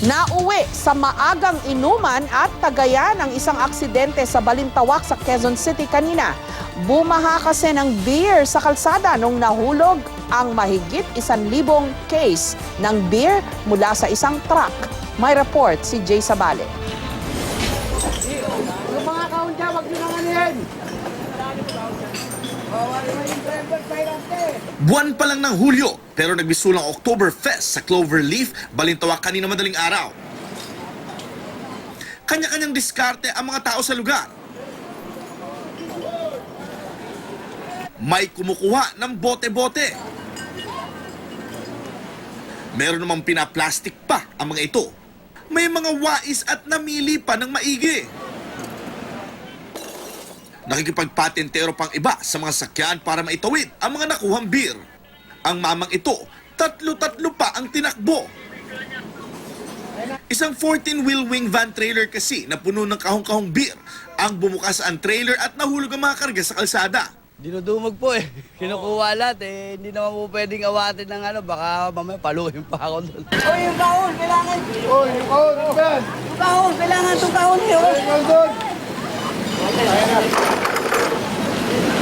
Nauwi sa maagang inuman at tagayan ang isang aksidente sa Balintawak sa Quezon City kanina. Bumaha kasi ng beer sa kalsada nung nahulog ang mahigit 1,000 case ng beer mula sa isang truck. May report si Jay Sabale. Yung mga kaon dyan, wag nyo nang anihin. Buwan pa lang ng Hulyo, pero nagbisulang Oktoberfest sa Cloverleaf, Balintawak kanina madaling araw. Kanya-kanyang diskarte ang mga tao sa lugar. May kumukuha ng bote-bote. Meron namang pinaplastik pa ang mga ito. May mga wais at namili pa ng maigi. Nakikipagpatentero pang iba sa mga sakyan para maitawid ang mga nakuhang beer. Ang mamang ito, tatlo-tatlo pa ang tinakbo. Isang 14-wheel wing van trailer kasi na puno ng kahong-kahong beer ang bumukas ang trailer at nahulog ang mga karga sa kalsada. Dinudumog po eh. Kinukuha lahat eh. Hindi naman po pwedeng awatin ng ano. Baka mamaya paluhin pa ako doon. Oy, yung kaon, kailangan. Oy, yung kaon, ano ba yan? Yung kaon, kailangan itong kaon niyo. Oy, kaon.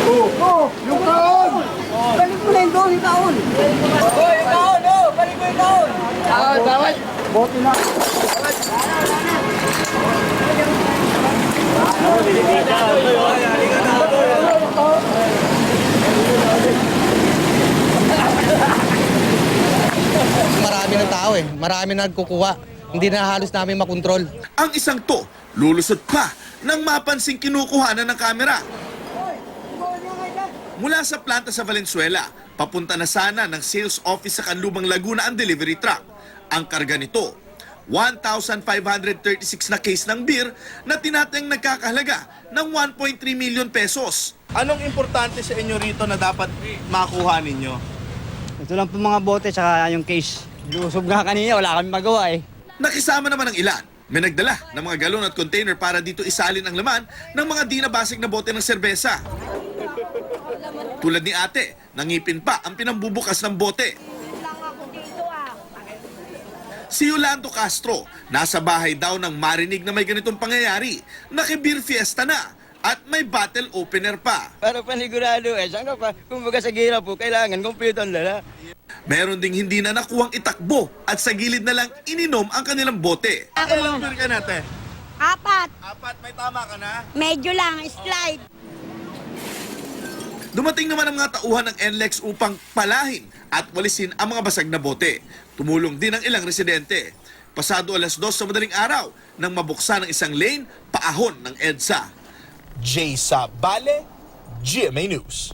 Oh, yung kaon! Balik mo na yung doon, yung kaon. Oy, yung kaon, oh, balik mo yung kaon. Dawat! Bote na! Marami ng tao eh. Marami na nagkukuha. Hindi na halos namin makontrol. Ang isang to, lulusot pa nang mapansing kinukuhanan ng kamera. Mula sa planta sa Valenzuela, papunta na sana ng sales office sa Canlubang, Laguna ang delivery truck. Ang karga nito, 1,536 na case ng beer na tinatayang nagkakahalaga ng 1.3 million pesos. Anong importante sa inyo rito na dapat makuha ninyo? Ito lang po mga bote tsaka yung case. Lusob nga kanina, wala kami magawa eh. Nakisama naman ang ilan. May nagdala ng mga galon at container para dito isalin ang laman ng mga di nabasig na bote ng serbesa. Tulad ni ate, nangipin pa ang pinambubukas ng bote. Si Yolando Castro, nasa bahay daw nang marinig na may ganitong pangyayari. Naki-beer fiesta na at may bottle opener pa. Para panigurado eh. Saan ka pa? Kumbaga sa gira po, kailangan kumpleto ang lala. Meron ding hindi na nakuhang itakbo at sa gilid na lang ininom ang kanilang bote. Ilang beer ka natin? 4. Apat, may tama ka na? Medyo lang, slide. Dumating naman ang mga tauhan ng NLEX upang palahin at walisin ang mga basag na bote. Tumulong din ang ilang residente. Pasado 2:00 sa madaling araw nang mabuksan ang isang lane paahon ng EDSA. Jay Sabale, GMA News.